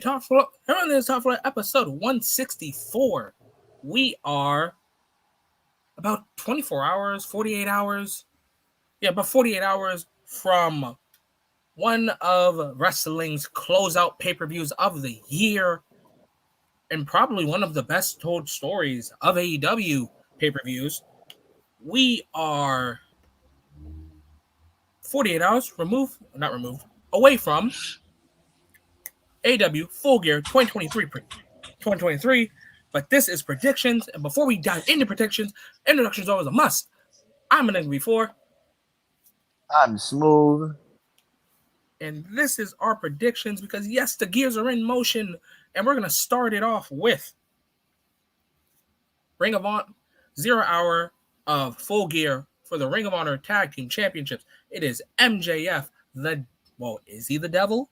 Top Floor. Currently, the Top Floor episode 164. We are about 24 hours, 48 hours. Yeah, about 48 hours from one of wrestling's closeout pay-per-views of the year, and probably one of the best told stories of AEW pay-per-views. We are 48 hours away from AEW Full Gear 2023. But this is predictions, and before we dive into predictions, introduction is always a must. I'm an before, I'm Smooth. and this is our predictions because yes, the gears are in motion, and we're gonna start it off with Ring of Honor 0 hour of Full Gear for the Ring of Honor Tag Team Championships. It is MJF. Is he the devil?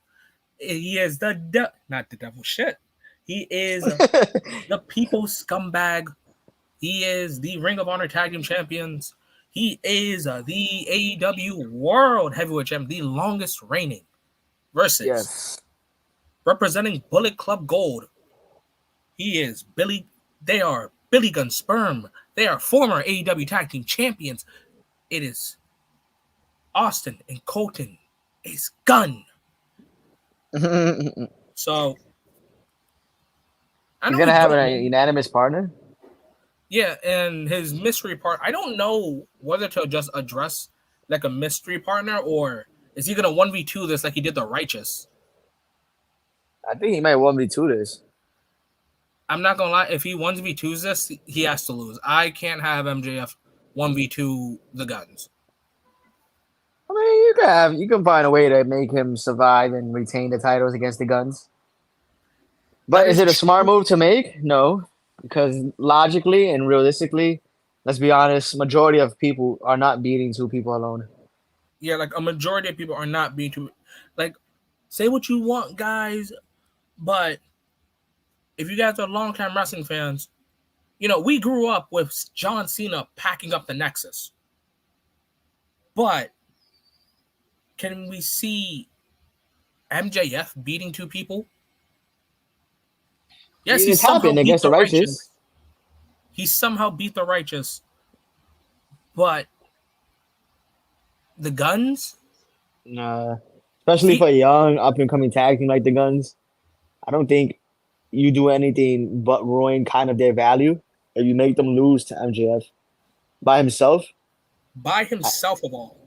He is not the devil. Shit. He is the people's scumbag. He is the Ring of Honor Tag Team Champions. He is the AEW World Heavyweight Champion, the longest reigning, versus representing Bullet Club Gold. He is Billy. They are Billy Gunn Sperm. They are former AEW Tag Team Champions. It is Austin and Colton Ace Gunn. So he's gonna have a unanimous partner. Yeah, and his mystery part, I don't know whether to just address like a mystery partner or is he gonna 1v2 this like he did the Righteous? I think he might 1v2 this. I'm not gonna lie, if he 1v2s this, he has to lose. I can't have MJF 1v2 the Guns. I mean, you can find a way to make him survive and retain the titles against the Guns. But is it a smart move to make? No. Because logically and realistically, let's be honest, majority of people are not beating two people alone. Yeah, like a majority of people are not beating two. Like, say what you want, guys, but if you guys are long-time wrestling fans, you know, we grew up with John Cena packing up the Nexus. But can we see MJF beating two people? Yes, he somehow beat the Righteous. He somehow beat the Righteous. But the Guns? Nah. Especially for a young, up-and-coming tag team like the Guns. I don't think you do anything but ruin kind of their value if you make them lose to MJF by himself. By himself of all.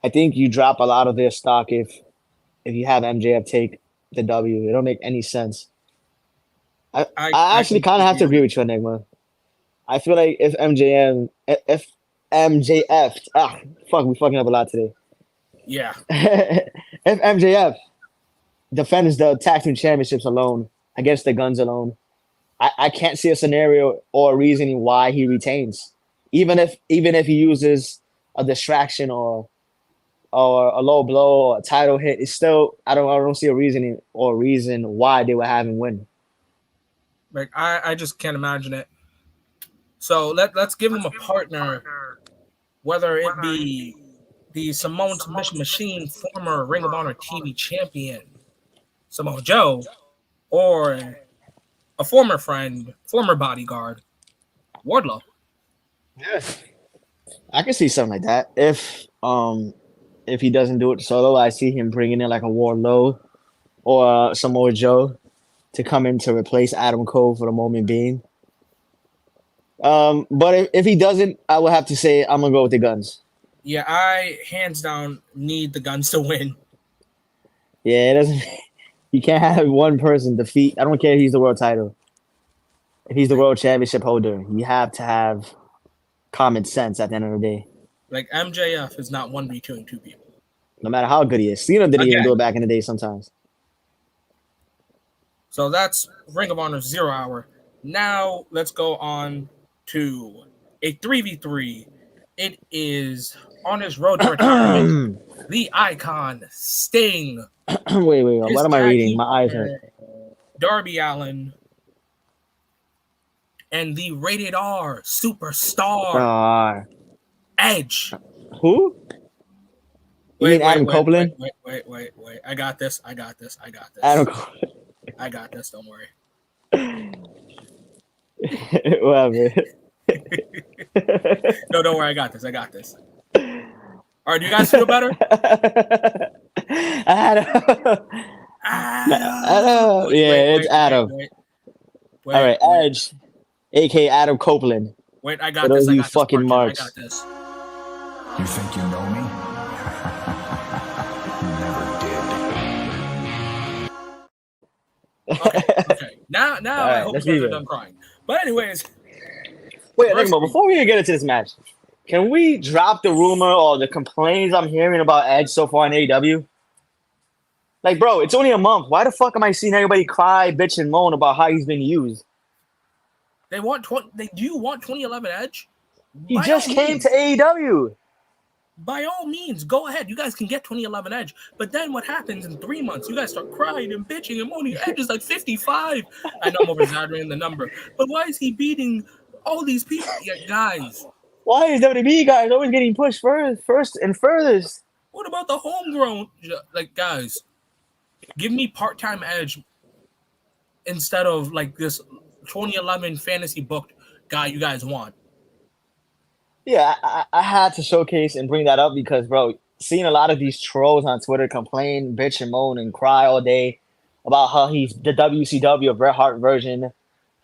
I think you drop a lot of their stock if you have MJF take the W. It don't make any sense. I actually kind of have to agree with you, Enigma. I feel like if MJF, we're fucking up a lot today. Yeah. If MJF defends the tag team championships alone against the Guns alone, I can't see a scenario or a reasoning why he retains. Even if he uses a distraction or a low blow or a title hit, it's still I don't see a reason why they would have him win. Like I just can't imagine it. So let's give him a partner, whether it be the Samoan Submission Machine, former Ring of Honor TV champion, Samoa Joe, or a former friend, former bodyguard, Wardlow. Yeah, I can see something like that. If he doesn't do it solo, I see him bringing in like a Wardlow or Samoa Joe to come in to replace Adam Cole for the moment being. But if he doesn't, I will have to say I'm gonna go with the Guns. Yeah, I hands down need the Guns to win. Yeah, it doesn't. You can't have one person defeat. I don't care if he's the world title. If he's the world championship holder, you have to have common sense at the end of the day. Like MJF is not 1v2ing two people. No matter how good he is. Cena didn't even do it back in the day sometimes. So that's Ring of Honor 0 hour. Now let's go on to a 3v3. It is on his road to retirement. The Icon, Sting. Wait. What am I reading? My eyes hurt. Darby Allin. And the Rated R Superstar. Edge. Who? You mean Adam Copeland? Wait. I got this. Adam Copeland. I got this. Don't worry. Whatever. No, don't worry. I got this. I got this. All right, do you guys feel better? Adam. Adam. Yeah, it's Adam. Wait, All right, Edge, aka Adam Copeland. Wait, I For got those this. I of you got this. fucking Parker. I marks. got this. You think you know me? Never did. Okay. Now All I right, hope let's you guys be are real. done crying. But anyways, Wait, think First- about before we even get into this match, can we drop the rumor or the complaints I'm hearing about Edge so far in AEW? Like, bro, it's only a month. Why the fuck am I seeing everybody cry, bitch, and moan about how he's been used? they want They do you want 2011 Edge? He By just all came means. to AEW. By all means, go ahead. You guys can get 2011 Edge. But then what happens in 3 months? You guys start crying and bitching and moaning. Edge is like 55. I know I'm over-exaggerating the number. But why is he beating all these people? Yeah, guys. Why is WWE guys always getting pushed first and furthest? What about the homegrown? Like, guys, give me part-time Edge instead of like this 2011 fantasy booked guy you guys want. Yeah, I had to showcase and bring that up because, bro, seeing a lot of these trolls on Twitter complain, bitch, and moan and cry all day about how he's the WCW Bret Hart version,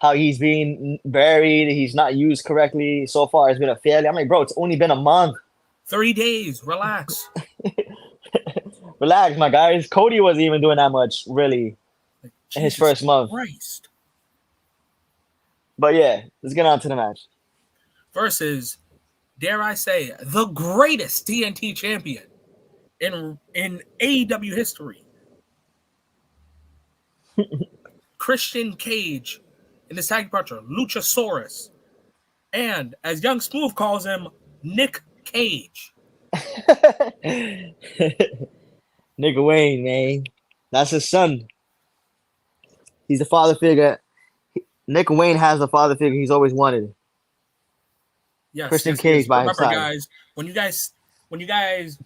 how he's being buried, he's not used correctly. So far, it's been a failure. I'm like, bro, it's only been a month. 3 days. Relax. Relax, my guys. Cody wasn't even doing that much, really, Like, in his Jesus first month. Christ. But yeah, let's get on to the match. Versus, dare I say, the greatest TNT champion in AEW history. Christian Cage in the tag partner, Luchasaurus. And as Young Smooth calls him, Nick Cage. Nick Wayne, man. That's his son. He's the father figure. Nick Wayne has the father figure he's always wanted. Yes, Christian yes, Cage yes. by his Remember, side. guys, when you guys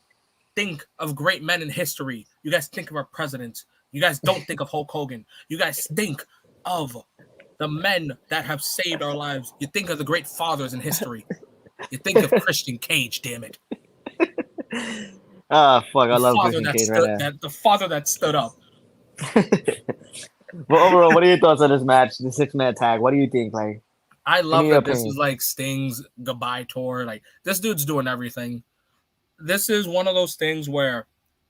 think of great men in history, you guys think of our presidents. You guys don't think of Hulk Hogan. You guys think of the men that have saved our lives. You think of the great fathers in history. You think of Christian Cage, damn it. Ah, fuck, I love Christian Cage right now. The father that stood up. But overall, what are your thoughts on this match, the 6-man tag? What do you think? Like, I love in your that this opinion. is like Sting's goodbye tour. Like, this dude's doing everything. This is one of those things where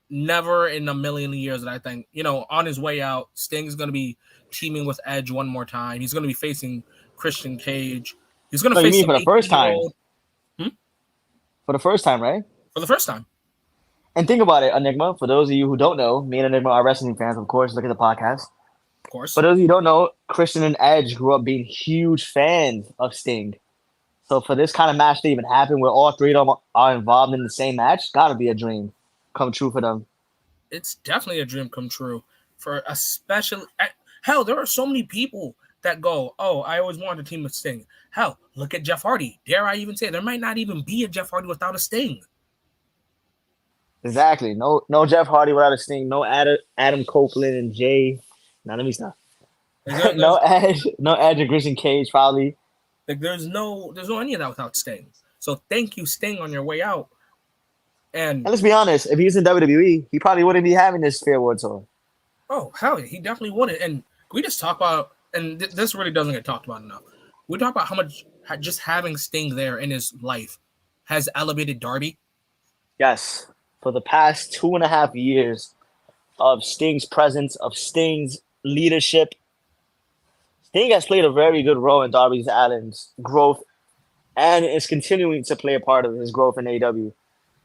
never in a million years that I think, on his way out, Sting's going to be teaming with Edge one more time. He's going to be facing Christian Cage. He's going to No, you face mean for the first time? 18-year-old For the first time, right? For the first time. And think about it, Enigma. For those of you who don't know, me and Enigma are wrestling fans, of course. Look at the podcast. Of course. For those of you who don't know, Christian and Edge grew up being huge fans of Sting. So for this kind of match to even happen where all three of them are involved in the same match, gotta be a dream come true for them. It's definitely a dream come true for a special. Hell, there are so many people that go, "Oh, I always wanted to team with Sting." Hell, look at Jeff Hardy. Dare I even say there might not even be a Jeff Hardy without a Sting. Exactly. No Jeff Hardy without a Sting. No Adam Copeland and Jay. Now let me stop. No Edge and Christian Cage probably. Like there's no any of that without Sting. So thank you, Sting, on your way out. And let's be honest, if he's in WWE, he probably wouldn't be having this farewell tour. Oh, hell yeah, he definitely wouldn't. And we just talk about, and this really doesn't get talked about enough. We talk about how much just having Sting there in his life has elevated Darby. Yes. For the past 2.5 years of Sting's presence, of Sting's leadership, Sting has played a very good role in Darby Allin's growth and is continuing to play a part of his growth in AEW.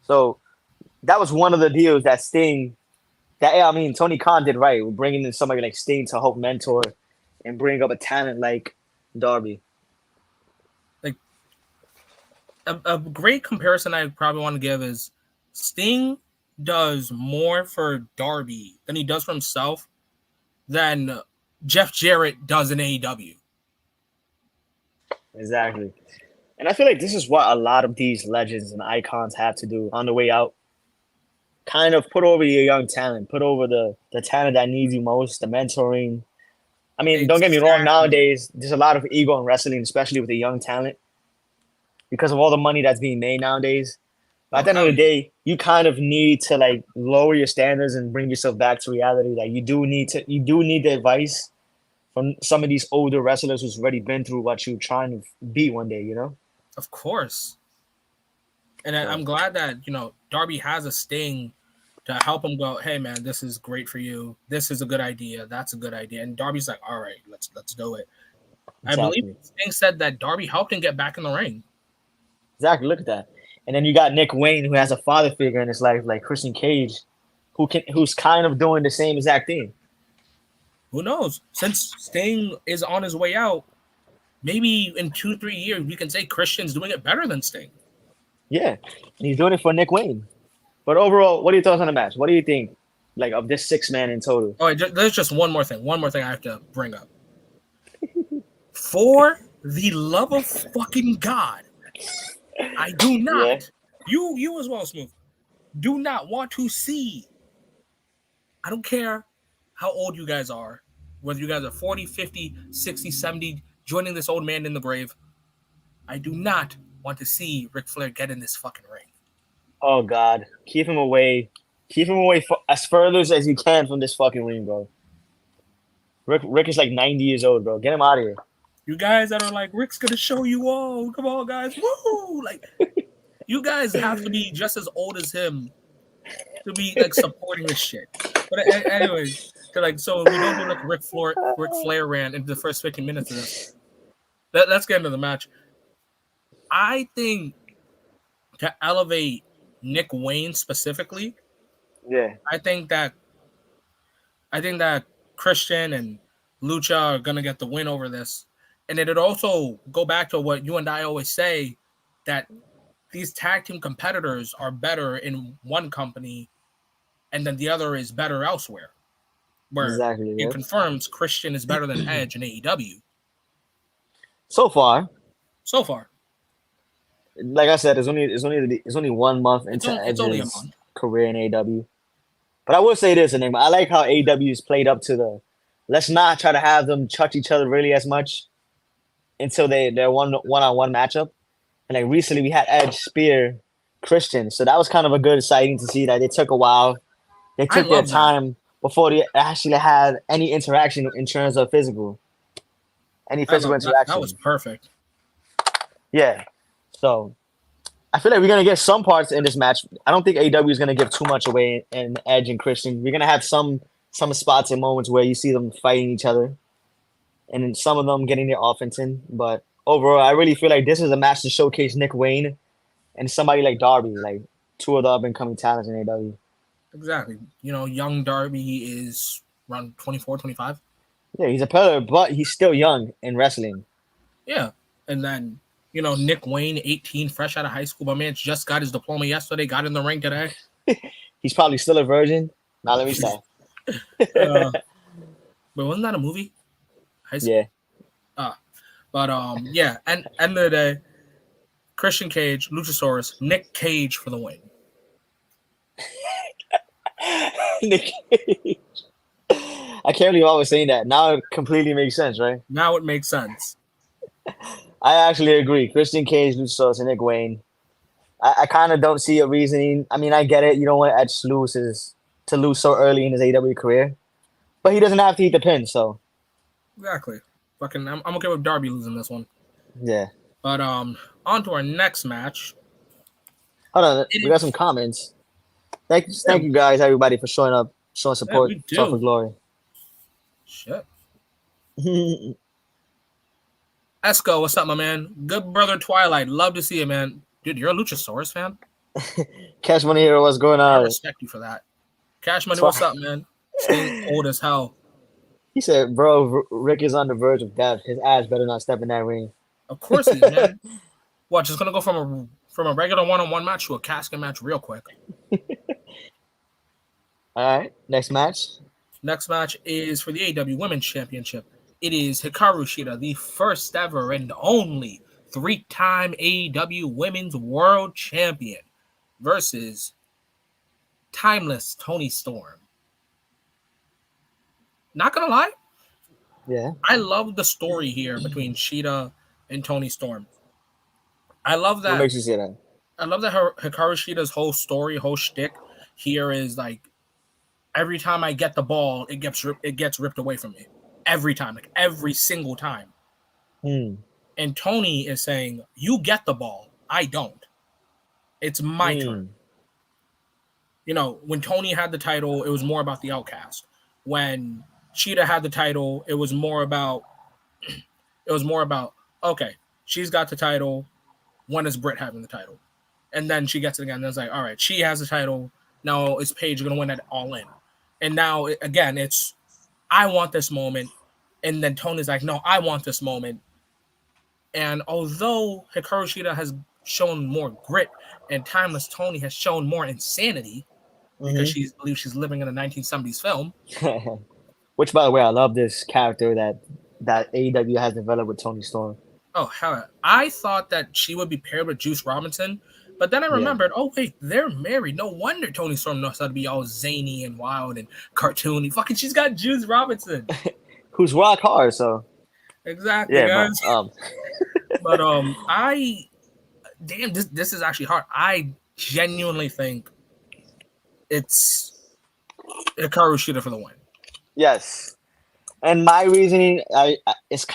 So that was one of the deals that Tony Khan did right, bringing in somebody like Sting to help mentor and bring up a talent like Darby. Like a great comparison I probably want to give is Sting does more for Darby than he does for himself than Jeff Jarrett does in AEW. Exactly. And I feel like this is what a lot of these legends and icons have to do on the way out. Kind of put over your young talent, put over the talent that needs you most, the mentoring, I mean, don't get me wrong. Exactly. Nowadays, there's a lot of ego in wrestling, especially with the young talent, because of all the money that's being made nowadays. But at Oh, the end of hell the yeah. day, you kind of need to like lower your standards and bring yourself back to reality. Like you do need the advice from some of these older wrestlers who's already been through what you're trying to be one day. You know. Of course. And I'm So glad that, Darby has a Sting to help him go, hey man, this is great for you. This is a good idea. That's a good idea. And Darby's like, all right, let's do it. I believe exactly, Sting said that Darby helped him get back in the ring. exactly. Look at that. And then you got Nick Wayne, who has a father figure in his life, like Christian Cage, who's kind of doing the same exact thing. Who knows? Since Sting is on his way out, maybe in 2-3 years we can say Christian's doing it better than Sting. Yeah, and he's doing it for Nick Wayne. But overall, what are your thoughts on the match? What do you think, like, of this 6 man in total? Oh, there's just one more thing. One more thing I have to bring up. For the love of fucking God, I do Yeah, not. You as well, Smooth. Do not want to see. I don't care how old you guys are, whether you guys are 40, 50, 60, 70, joining this old man in the grave. I do not want to see Ric Flair get in this fucking ring. oh God, keep him away. Keep him away as further as you can from this fucking ring, bro. Rick is like 90 years old, bro. Get him out of here. You guys that are like, Rick's gonna show you all. Come on, guys. Woo! Like, you guys have to be just as old as him to be like supporting this shit. But anyways, so we don't do like Ric Flair ran into the first 15 minutes of this. Let's get into the match. I think to elevate Nick Wayne specifically, Yeah, I think that Christian and Lucha are gonna get the win over this. And it'd also go back to what you and I always say, that these tag team competitors are better in one company and then the other is better elsewhere. Where exactly. it Yeah. confirms Christian is better than Edge in AEW So far, so far. like I said, it's only 1 month into It's only a Edge's month. career in AEW. But I will say this, Enigma. I like how AEW's played up to the. Let's not try to have them touch each other really as much until they're one-on-one matchup. And like recently, we had Edge spear Christian, so that was kind of a good sighting to see that it took a while. They I took their love that. time before they actually had any interaction in terms of any I physical love that. That was interaction. perfect. Yeah. So I feel like we're gonna get some parts in this match. I don't think AEW is gonna give too much away in Edge and Christian. We're gonna have some spots and moments where you see them fighting each other, and then some of them getting their offense in. But overall, I really feel like this is a match to showcase Nick Wayne and somebody like Darby, like two of the up and coming talents in AEW. Exactly. Young Darby is around 24, 25. Yeah, he's a pillar, but he's still young in wrestling. Yeah. And then, Nick Wayne, 18, fresh out of high school. My man just got his diploma yesterday, got in the ring today. He's probably still a virgin. Now let me stop. But wasn't that a movie? High school? Yeah. But yeah, and end of the day, Christian Cage, Luchasaurus, Nick Cage for the win. Nick Cage. I can't believe I was saying that. Now it completely makes sense, right? Now it makes sense. I actually agree. Christian Cage, Luchasaurus, and Nick Wayne. I kind of don't see a reasoning. I mean, I get it. You don't want Edge to lose so early in his AEW career, but he doesn't have to eat the pin. So Exactly. I'm okay with Darby losing this one. yeah. But on to our next match. Hold on, we got some comments. Thank you guys, everybody, for showing up, showing support. we do. Talk for glory. Shit. Esco, what's up, my man? Good brother Twilight. Love to see you, man. Dude, you're a Luchasaurus fan? Cash Money Hero, what's going I on? respect you for that. Cash Money, what's up, man? Staying old as hell. He said, bro, Rick is on the verge of death. His ass better not step in that ring. Of course he is, man. What, just gonna go from a regular one-on-one match to a casket match real quick. All right, next match. Next match is for the AEW Women's Championship. It is Hikaru Shida, the first ever and only 3-time AEW Women's World Champion, versus Timeless Tony Storm. Not gonna lie, Yeah. I love the story here between Sheeta and Tony Storm. I love What that. makes you say that? I love that Hikaru Shita's whole story, whole shtick here is like every time I get the ball, it gets ripped away from me. Every time, like every single time. Mm. And Tony is saying, "You get the ball, I don't. It's my turn." You know, when Tony had the title, it was more about the outcast. When Sheeta had the title, it was more about okay, she's got the title. When is Britt having the title? And then she gets it again. And it's like, all right, she has the title. Now is Paige going to win it all in? And now again, it's I want this moment, and then Tony's like, no, I want this moment. And although Hikaru Shida has shown more grit, and Timeless Tony has shown more insanity because Mm-hmm. I believe she's living in a 1970s film. Which, by the way, I love this character that AEW has developed with Tony Storm. Oh hell, I thought that she would be paired with Juice Robinson, but then I Yeah. remembered, oh wait, they're married. No wonder Tony Storm knows how to be all zany and wild and cartoony. Fucking, she's got Juice Robinson. Who's rock hard, so Exactly, yeah, guys. but I damn this is actually hard. I genuinely think it's Hikaru Shida for the win. yes. And my reasoning, it's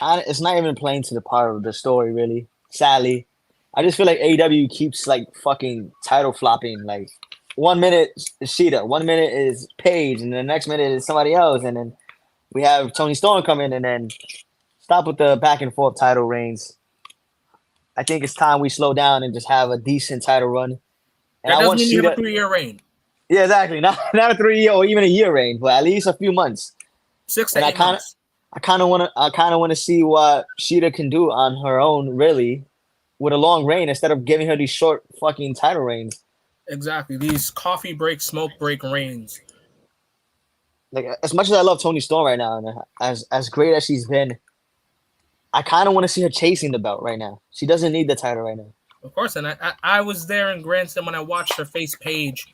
not even playing to the part of the story, really. Sadly, I just feel like AEW keeps like fucking title flopping. Like 1 minute is Sheeta, 1 minute is Paige, and the next minute is somebody else, and then we have Tony Storm come in, and then stop with the back and forth title reigns. I think it's time we slow down and just have a decent title run. And That I doesn't want mean you have a Sheeta, 3-year reign. yeah, exactly, not a 3 year or even a year reign, but at least a few months. 6 to And 8 months. I kind of want to see what Sheeta can do on her own, really, with a long reign instead of giving her these short fucking title reigns. Exactly. These coffee break, smoke break reigns. Like as much as I love Tony Storm right now, and as great as she's been, I kind of want to see her chasing the belt right now. She doesn't need the title right now. Of course, and I was there in Grandstand when I watched her face Paige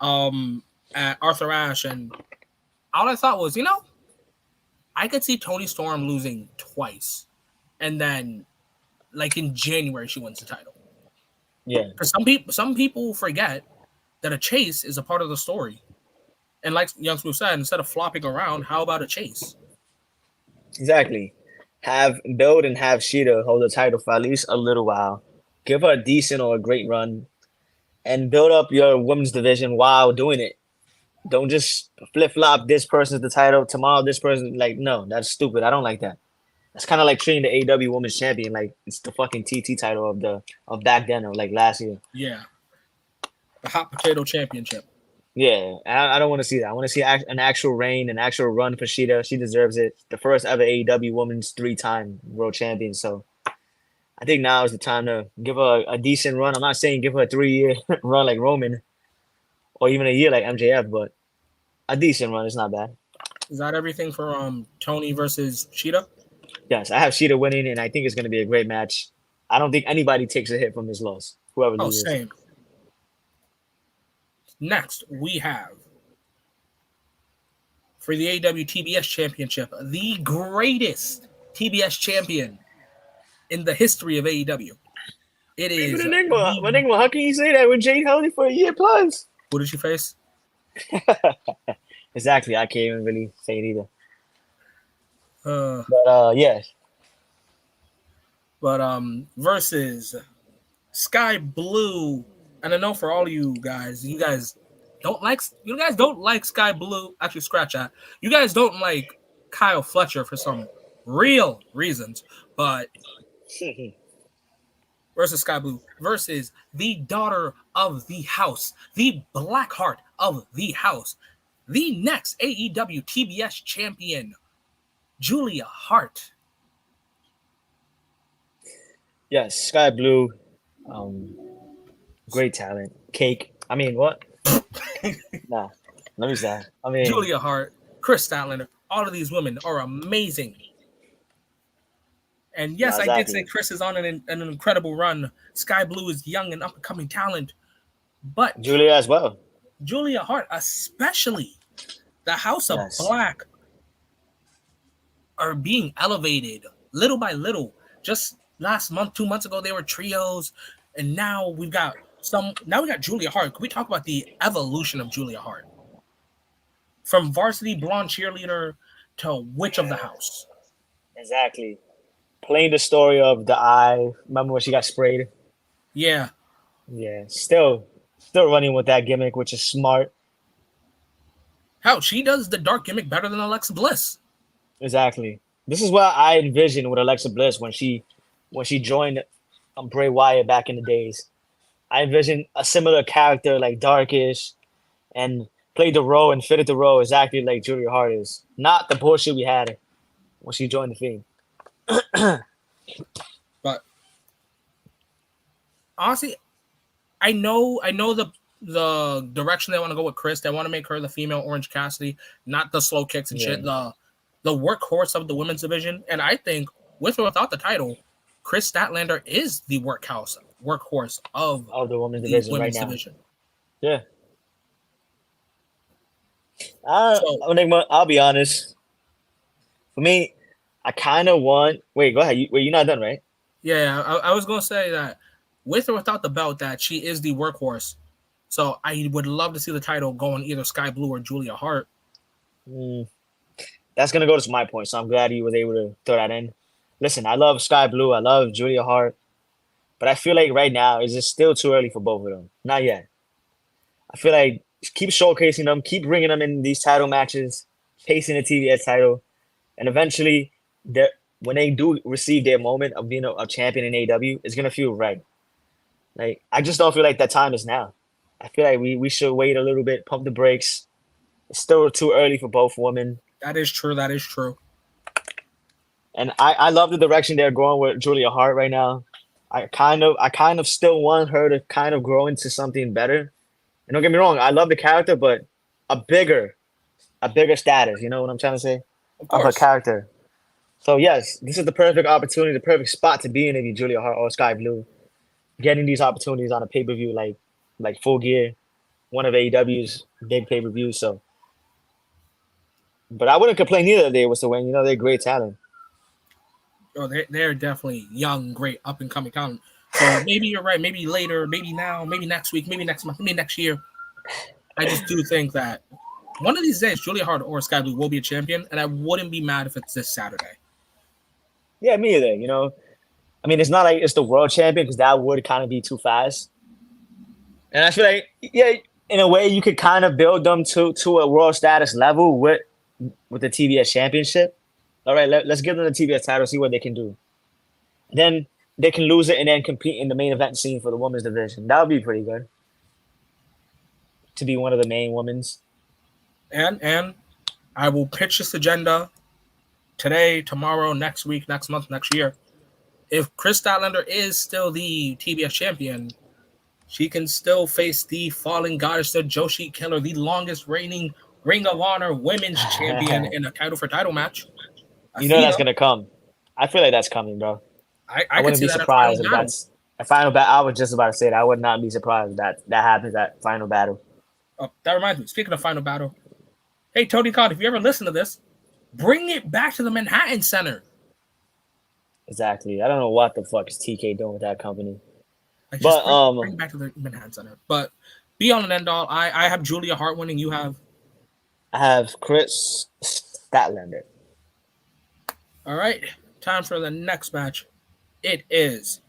at Arthur Ashe, and all I thought was, I could see Tony Storm losing twice, and then like in January she wins the title. Yeah, Because some people forget that a chase is a part of the story, and like Young Smooth said, instead of flopping around, how about a chase? exactly. Have build and have Sheeta hold the title for at least a little while. Give her a decent or a great run, and build up your women's division while doing it. Don't just flip flop. This person's the title tomorrow. This person, like, no, that's stupid. I don't like that. That's kind of like treating the AEW Women's Champion like it's the fucking TT title of back then or like last year. Yeah, the hot potato championship. Yeah, I don't want to see that. I want to see an actual reign, an actual run for Sheeta. She deserves it. The first ever AEW Women's 3-time World Champion. So I think now is the time to give her a decent run. I'm not saying give her a 3-year run like Roman or even a year like MJF, but a decent run is not bad. Is that everything for Tony versus Sheeta? Yes, I have Sheeta winning, and I think it's going to be a great match. I don't think anybody takes a hit from this loss. Whoever Oh, loses. same. Next, we have for the AEW TBS Championship, the greatest TBS champion in the history of AEW. It is Enigma, how can you say that when Jade held it for a year plus? Who did she face? Exactly, I can't even really say it either. Yes. But versus Sky Blue, and I know for all of you guys don't like Sky Blue. Actually, scratch that. You guys don't like Kyle Fletcher for some real reasons, but versus Sky Blue versus the daughter of the house, the Black Heart of the house, the next AEW TBS champion, Julia Hart. Yes, Sky Blue, great talent. Cake. I mean, what? Nah, let me stop. I mean, Julia Hart, Chris Statlander, all of these women are amazing. And yes, Yeah, I did exactly. say Chris is on an incredible run. Sky Blue is young and up-and-coming talent. But Julia as well. Julia Hart, especially the House of Yes. Black, are being elevated little by little. Just last month, 2 months ago, they were trios, and now we got Julia Hart. Can we talk about the evolution of Julia Hart from varsity blonde cheerleader to witch of the house? Exactly. Playing the story of the eye. Remember when she got sprayed? Yeah, Yeah. Still running with that gimmick, which is smart. how she does the dark gimmick better than Alexa Bliss. Exactly. This is what I envisioned with Alexa Bliss when she joined Bray Wyatt back in the days. I envisioned a similar character like darkish and played the role and fitted the role exactly like Julia Hart is. Not the bullshit we had when she joined the Fiend. But honestly, I know the direction they want to go with Chris. They want to make her the female Orange Cassidy, not the slow kicks and Yeah. shit. The workhorse of the women's division, and I think with or without the title, Chris Statlander is the workhorse of Of the women's the division right women's now. division. Yeah. So I'll be honest. For me, I kind of want. Wait, go ahead. You're not done, right? yeah, I was gonna say that with or without the belt, that she is the workhorse. So I would love to see the title go on either Sky Blue or Julia Hart. Mm, that's gonna go to my point. So I'm glad you was able to throw that in. Listen, I love Sky Blue. I love Julia Hart, but I feel like right now is just still too early for both of them. Not yet. I feel like keep showcasing them, keep bringing them in these title matches, chasing the TBS title, and eventually, they when they do receive their moment of being a champion in AEW, it's gonna feel right. Like I just don't feel like that time is now. I feel like we should wait a little bit, pump the brakes. It's still too early for both women, That is true. That is true. and I love the direction they're going with Julia Hart right now. I kind of still want her to kind of grow into something better. And don't get me wrong, I love the character, but a bigger a bigger status. You know what I'm trying to say? Of Of her course. character. So yes, this is the perfect opportunity, the perfect spot to be in if you Julia Hart or Sky Blue. Getting these opportunities on a pay per view like Full Gear, one of AEW's big pay per views. So, but I wouldn't complain either if they was to win. You know, they're great talent. Oh, they're definitely young, great, up and coming talent. So maybe you're right. Maybe later, maybe now, maybe next week, maybe next month, maybe next year. I just do think that one of these days, Julia Hart or Sky Blue will be a champion, and I wouldn't be mad if it's this Saturday. Yeah, me either. You know, I mean, it's not like it's the world champion because that would kind of be too fast. And I feel like, yeah, in a way, you could kind of build them to a world status level with the TBS championship. All right, let's give them the TBS title, see what they can do. Then they can lose it and then compete in the main event scene for the women's division. That would be pretty good to be one of the main women's. And I will pitch this agenda today, tomorrow, next week, next month, next year. If Chris Statlander is still the TBS champion, she can still face the fallen goddess, the Joshi Killer, the longest reigning Ring of Honor women's champion in a title for title match. You know that's Athena. gonna come. I feel like that's coming, bro. I I could wouldn't see be that at Final surprised if Battle. that's a final battle. I was just about to say that. I would not be surprised if that happens at final battle. Oh, that reminds me. Speaking of Final Battle, hey Tony Khan, if you ever listen to this, bring it back to the Manhattan Center. Exactly. I don't know what the fuck is TK doing with that company. Like, just But bring it back to the Manhattan Center. But be on and end all. I have Julia Hart winning. You have. I have Chris Statlander. All right. Time for the next match. It is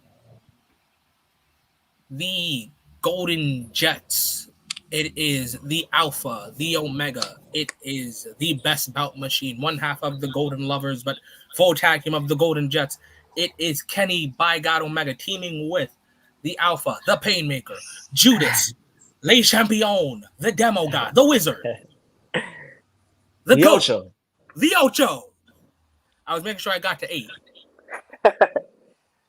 the Golden Jets. It is the Alpha, the Omega. It is the best bout machine, one half of the Golden Lovers, but full tag team of the Golden Jets. It is Kenny by God Omega teaming with the Alpha, the Painmaker, Judas, Le Champion, the Demo God, the Wizard, the The Goat, Ocho. the Ocho. I was making sure I got to 8.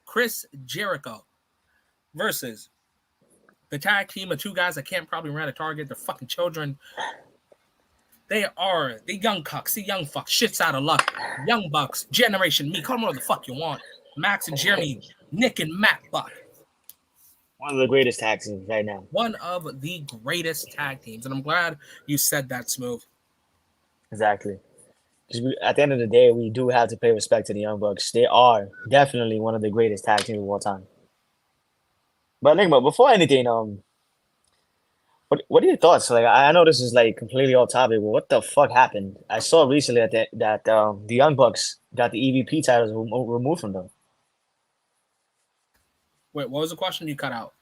Chris Jericho versus the tag team of two guys that can't probably run a target. They're fucking children. They are the Young Cucks, the Young Fucks, shits out of luck, Young Bucks, Generation Me, call them whatever the fuck you want. Max and Jeremy, Nick and Matt Buck. One of the greatest tag teams right now. One of the greatest tag teams. And I'm glad you said that, Smooth. Exactly. because at the end of the day, we do have to pay respect to the Young Bucks. They are definitely one of the greatest tag teams of all time. But Nick, before anything, what are your thoughts? Like, I know this is like completely off topic, but what the fuck happened? I saw recently that the Young Bucks got the EVP titles removed from them. Wait, what was the question you cut out?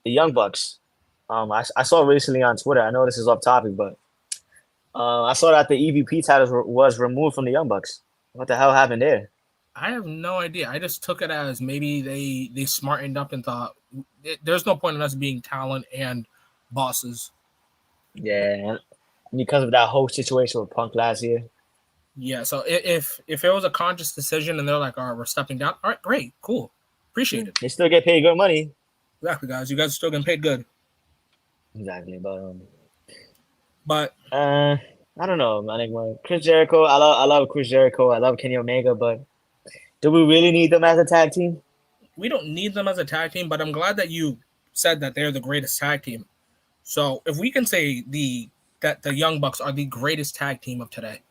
The Young Bucks. I saw recently on Twitter. I know this is off topic, but I saw that the EVP titles was removed from the Young Bucks. What the hell happened there? I have no idea. I just took it as maybe they smartened up and thought there's no point in us being talent and bosses. Yeah, because of that whole situation with Punk last year. Yeah, so if it was a conscious decision and they're like, all right, we're stepping down, all right, great, cool, appreciate it. They still get paid good money. Exactly, guys. You guys are still getting paid good. Exactly, but I don't know. I think Chris Jericho. I love Chris Jericho. I love Kenny Omega, but do we really need them as a tag team? We don't need them as a tag team, but I'm glad that you said that they're the greatest tag team. So if we can say that the Young Bucks are the greatest tag team of today,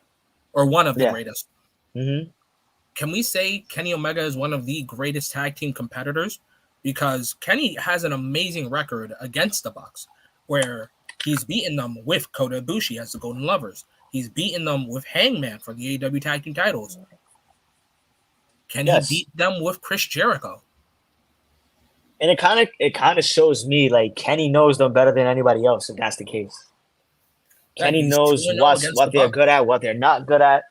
or one of the greatest, can we say Kenny Omega is one of the greatest tag team competitors? Because Kenny has an amazing record against the Bucks, where he's beaten them with Kota Ibushi as the Golden Lovers. He's beaten them with Hangman for the AEW tag team titles. Can he beat them with Chris Jericho? And it kind of shows me like Kenny knows them better than anybody else. If that's the case, Kenny knows what they're good at, what they're not good at.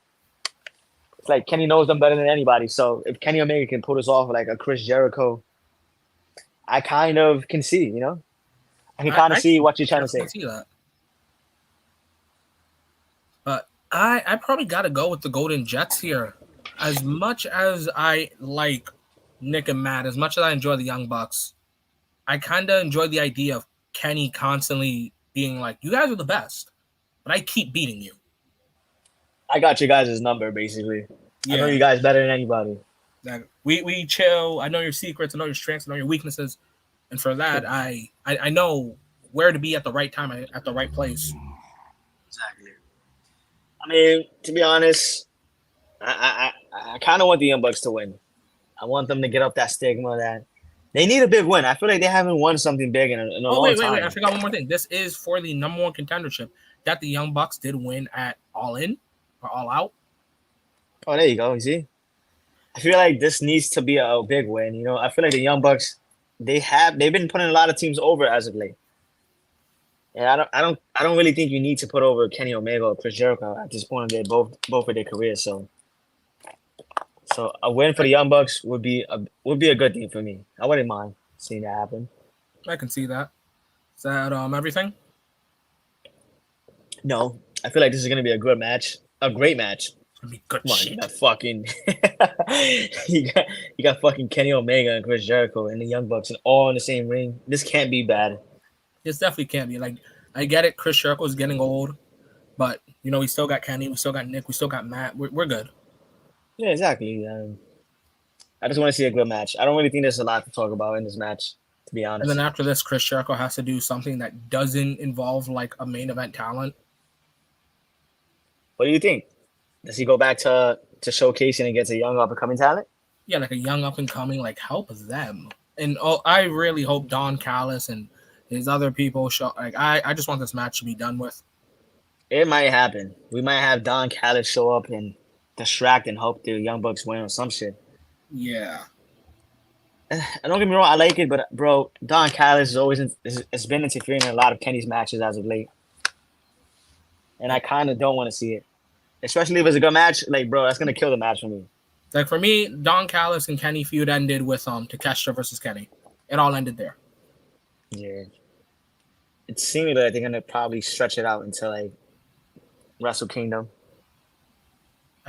It's like Kenny knows them better than anybody. So if Kenny Omega can pull us off like a Chris Jericho, I kind of can see, I can kind of see what you're trying to say. See that. But I probably got to go with the Golden Jets here. As much as I like Nick and Matt, as much as I enjoy the Young Bucks, I kind of enjoy the idea of Kenny constantly being like, you guys are the best, but I keep beating you. I got you guys' number, basically. Yeah. I know you guys better than anybody. We chill. I know your secrets. I know your strengths. I know your weaknesses. And for that, I know where to be at the right time, at the right place. Exactly. I mean, to be honest, I kind of want the Young Bucks to win. I want them to get up that stigma that they need a big win. I feel like they haven't won something big in a long time. Wait. I forgot one more thing. This is for the number one contendership that the Young Bucks did win at All In or All Out. Oh, there you go. You see? I feel like this needs to be a big win. I feel like the Young Bucks, they've been putting a lot of teams over as of late. And I don't really think you need to put over Kenny Omega or Chris Jericho at this point in both of their careers. So a win for the Young Bucks would be a good thing for me. I wouldn't mind seeing that happen. I can see that. Is that everything? No, I feel like this is gonna be a good match, a great match. It's gonna be good. Come on, shit. You got fucking, you got fucking Kenny Omega and Chris Jericho and the Young Bucks and all in the same ring. This can't be bad. This definitely can't be. Like, I get it. Chris Jericho is getting old, but we still got Kenny, we still got Nick, we still got Matt. We're good. Yeah, exactly. I just want to see a good match. I don't really think there's a lot to talk about in this match, to be honest. And then after this, Chris Jericho has to do something that doesn't involve like a main event talent. What do you think? Does he go back to showcasing against a young up and coming talent? Yeah, like a young up and coming, like help them. And I really hope Don Callis and his other people show. Like I just want this match to be done with. It might happen. We might have Don Callis show up and distract and hope the Young Bucks win or some shit. Yeah. And don't get me wrong, I like it, but bro, Don Callis has been interfering in a lot of Kenny's matches as of late, and I kind of don't want to see it, especially if it's a good match. Like, bro, that's gonna kill the match for me. Like for me, Don Callis and Kenny feud ended with Takeshita versus Kenny. It all ended there. Yeah. It seems like they're gonna probably stretch it out until like Wrestle Kingdom.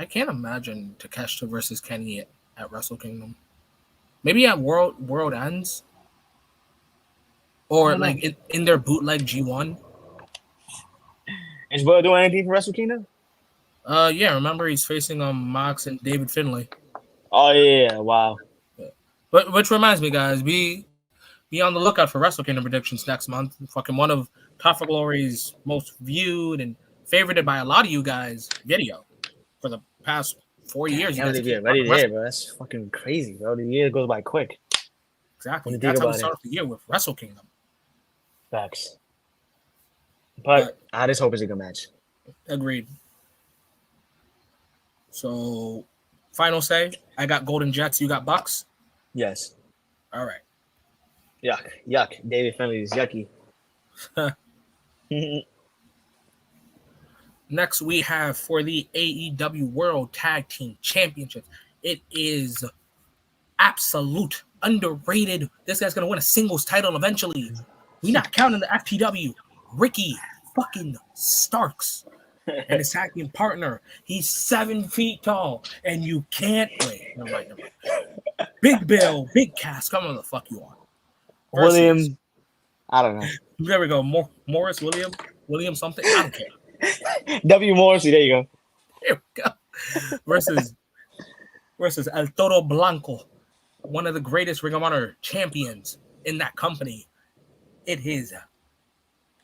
I can't imagine Takeshita versus Kenny at Wrestle Kingdom. Maybe at World Ends, or like in their bootleg G1. Is Will doing anything for Wrestle Kingdom? Yeah. Remember, he's facing Mox and David Finlay. Oh yeah! Wow. But which reminds me, guys, be on the lookout for Wrestle Kingdom predictions next month. Fucking one of Tough for Glory's most viewed and favorited by a lot of you guys video. past 4 years. You Can't guys believe keep you're ready talking there, wrestling. bro. That's fucking crazy, bro. The year goes by quick. Exactly. When you think That's how we about it. start off the year with Wrestle Kingdom. Facts. But But I just hope it's a good match. agreed. So, final say. I got Golden Jets. You got Bucks. Yes. All right. Yuck. David Finley is yucky. Next, we have for the AEW World Tag Team Championships. It is absolute underrated. This guy's gonna win a singles title eventually. We not counting the FTW. Ricky fucking Starks and his tag team partner. He's 7 feet tall, and you can't wait. Never mind. Big Bill, Big Cass, come on the fuck you are. Versus, William, I don't know. there we go. Morris William something. I don't care. W. Morrissey, there you go. Here we go. Versus El Toro Blanco, one of the greatest Ring of Honor champions in that company. It is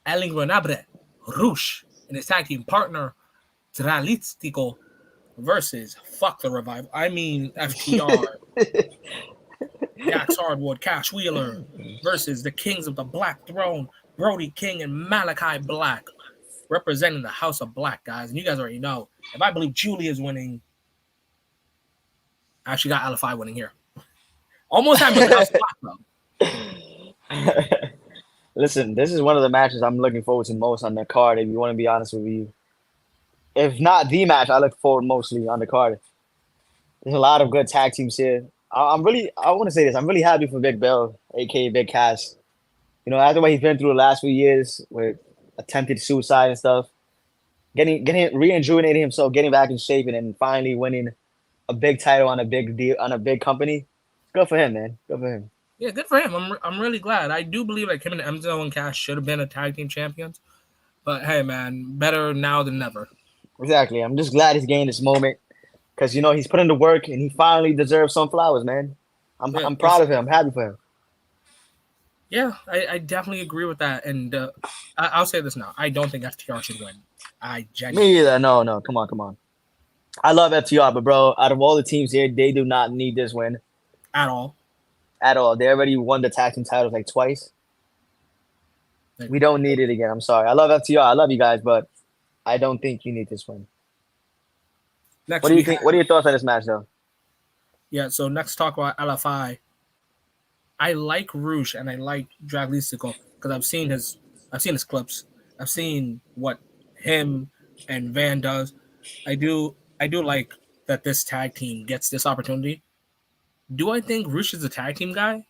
El Inguanable Rush and his tag team partner Tralístico versus fuck the revival. I mean FTR. Dax Hardwood, Cash Wheeler versus the Kings of the Black Throne, Brody King and Malachi Black, representing the House of Black, guys. And you guys already know, if I believe Julia's winning, I actually got LFI winning here. Almost happened with the House of Black, though. Listen, this is one of the matches I'm looking forward to most on the card, if you want to be honest with you. If not the match, I look forward mostly on the card. There's a lot of good tag teams here. I want to say this. I'm really happy for Big Bill, aka Big Cass. You know, after what he's been through the last few years with attempted suicide and stuff, getting rejuvenating himself, getting back in shape, and then finally winning a big title on a big deal on a big company. Good for him, man. Good for him. Yeah, good for him. I'm really glad. I do believe like him and Enzo and Cash should have been a tag team champions. But hey, man, better now than never. Exactly. I'm just glad he's getting this moment because you know he's put in the work and he finally deserves some flowers, man. I'm proud of him. I'm happy for him. Yeah, I definitely agree with that. And I'll say this now: I don't think FTR should win. I genuinely. Me either. No. Come on. I love FTR, but bro, out of all the teams here, they do not need this win At all. at all. They already won the tag team titles like twice. We don't need it again. I'm sorry. I love FTR. I love you guys, but I don't think you need this win. Next, What do you think? What are your thoughts on this match, though? Yeah, so next talk about LFI. I like Rouge and I like Draglistico because I've seen his clips. I've seen what him and Van does. I do like that this tag team gets this opportunity. Do I think Rouge is a tag team guy?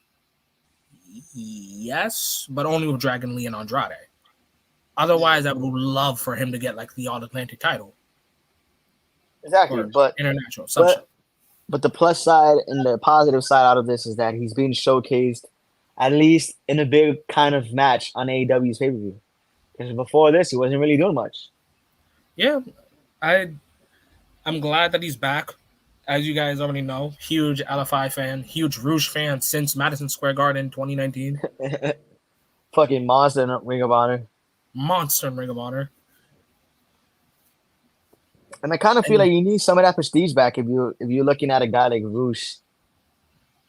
Yes, but only with Dragon Lee and Andrade. Otherwise, I would love for him to get like the All Atlantic title. Exactly, but international. But the plus side and the positive side out of this is that he's being showcased at least in a big kind of match on AEW's pay-per-view. Because before this, he wasn't really doing much. Yeah, I'm glad that he's back. As you guys already know, huge LFI fan, huge Rouge fan since Madison Square Garden 2019. Fucking monster in Ring of Honor. Monster in Ring of Honor. And I kind of feel like you need some of that prestige back if you're looking at a guy like Rouge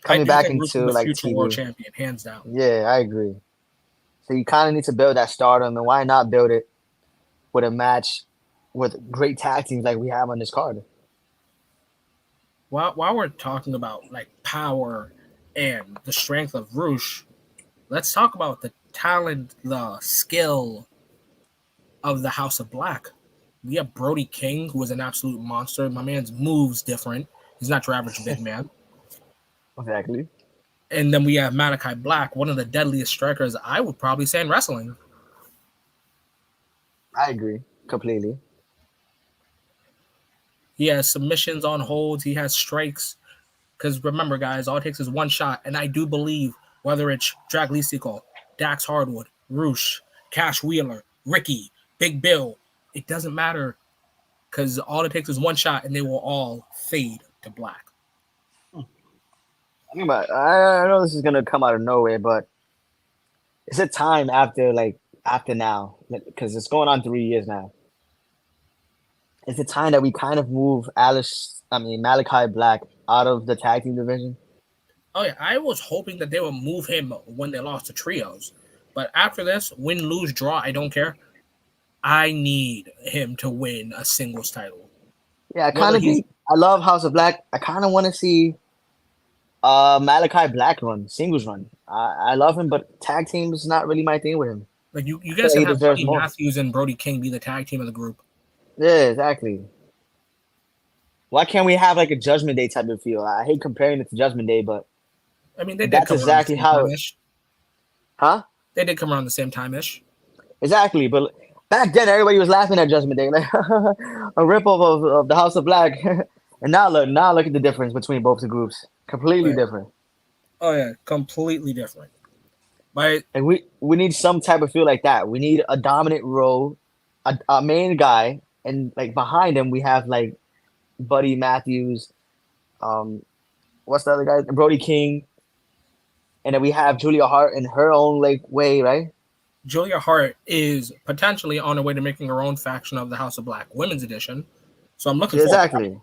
coming back into like future TV. world champion, hands down. Yeah, I agree. So you kind of need to build that stardom, and why not build it with a match with great tag teams like we have on this card? While we're talking about like power and the strength of Rouge, let's talk about the talent, the skill of the House of Black. We have Brody King, who is an absolute monster. My man's moves different. He's not your average big man. Exactly. And then we have Malachi Black, one of the deadliest strikers, I would probably say, in wrestling. I agree completely. He has submissions on holds. He has strikes. Because remember, guys, all it takes is one shot. And I do believe whether it's Draglistico, Dax Hardwood, Rouge, Cash Wheeler, Ricky, Big Bill, it doesn't matter because all it takes is one shot and they will all fade to black. I know this is gonna come out of nowhere, but is it time after now? Because it's going on 3 years now. Is it time that we kind of move Malachi Black out of the tag team division? Oh yeah, I was hoping that they would move him when they lost to trios, but after this, win, lose, draw, I don't care. I need him to win a singles title. Yeah, I kind Whether of he's think I love House of Black. I kind of want to see Malachi Black run, singles run. I love him, but tag team is not really my thing with him. like you I feel guys like can he have deserves Buddy more. Matthews and Brody King be the tag team of the group. Yeah, exactly. Why can't we have like a Judgment Day type of feel? I hate comparing it to Judgment Day, but I mean, they did that's come around the exactly same how. time ish. Huh? They did come around the same time ish. Exactly. But back then, everybody was laughing at Judgment Day, like a ripoff of the House of Black. And now look at the difference between both the groups. Completely different. Oh yeah, completely different. But And we need some type of feel like that. We need a dominant role, a main guy, and like behind him we have like Buddy Matthews, um, what's the other guy? Brody King, and then we have Julia Hart in her own like way, right? Julia Hart is potentially on her way to making her own faction of the House of Black Women's Edition. So I'm looking forward to that. Exactly.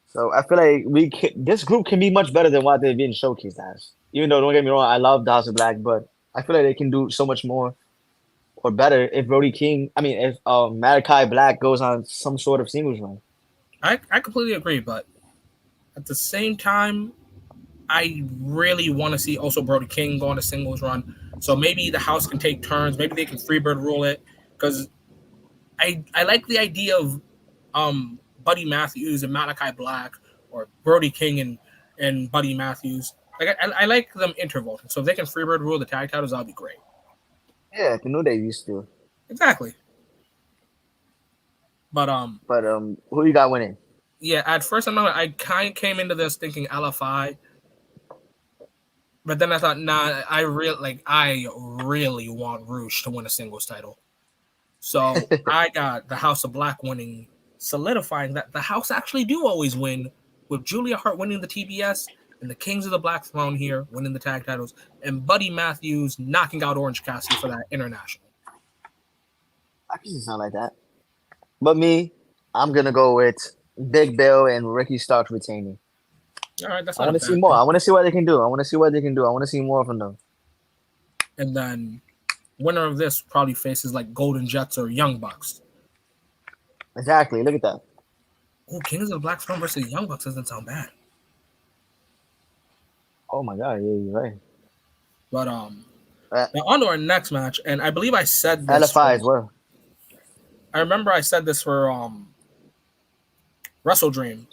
So I feel like this group can be much better than what they've been showcased as. Even though, don't get me wrong, I love the House of Black, but I feel like they can do so much more or better if if Malachi Black goes on some sort of singles run. I completely agree, but at the same time, I really want to see also Brody King go on a singles run. So maybe the house can take turns. Maybe they can freebird rule it. Because I like the idea of Buddy Matthews and Malachi Black or Brody King and Buddy Matthews. Like I like them intervoting. So if they can freebird rule the tag titles, that'll be great. Yeah, the New Day used to. Exactly. But But who you got winning? yeah, at first I kind of came into this thinking LFI, but then I thought, nah, I really want Rouge to win a singles title. So I got the House of Black winning, solidifying that the House actually do always win, with Julia Hart winning the TBS and the Kings of the Black Throne here winning the tag titles, and Buddy Matthews knocking out Orange Cassidy for that international. I can see something like that. But me, I'm gonna go with Big Bill and Ricky Starks retaining. All right, that's I not want a to see bad more. thing. I want to see what they can do. I want to see what they can do. I want to see more from them. And then winner of this probably faces like Golden Jets or Young Bucks. Exactly. Look at that. Oh, Kings of the Black Throne versus Young Bucks doesn't sound bad. Oh my God. Yeah, you're right. But now on to our next match, and I believe I said this. LFI as well. I remember I said this for Wrestle Dream.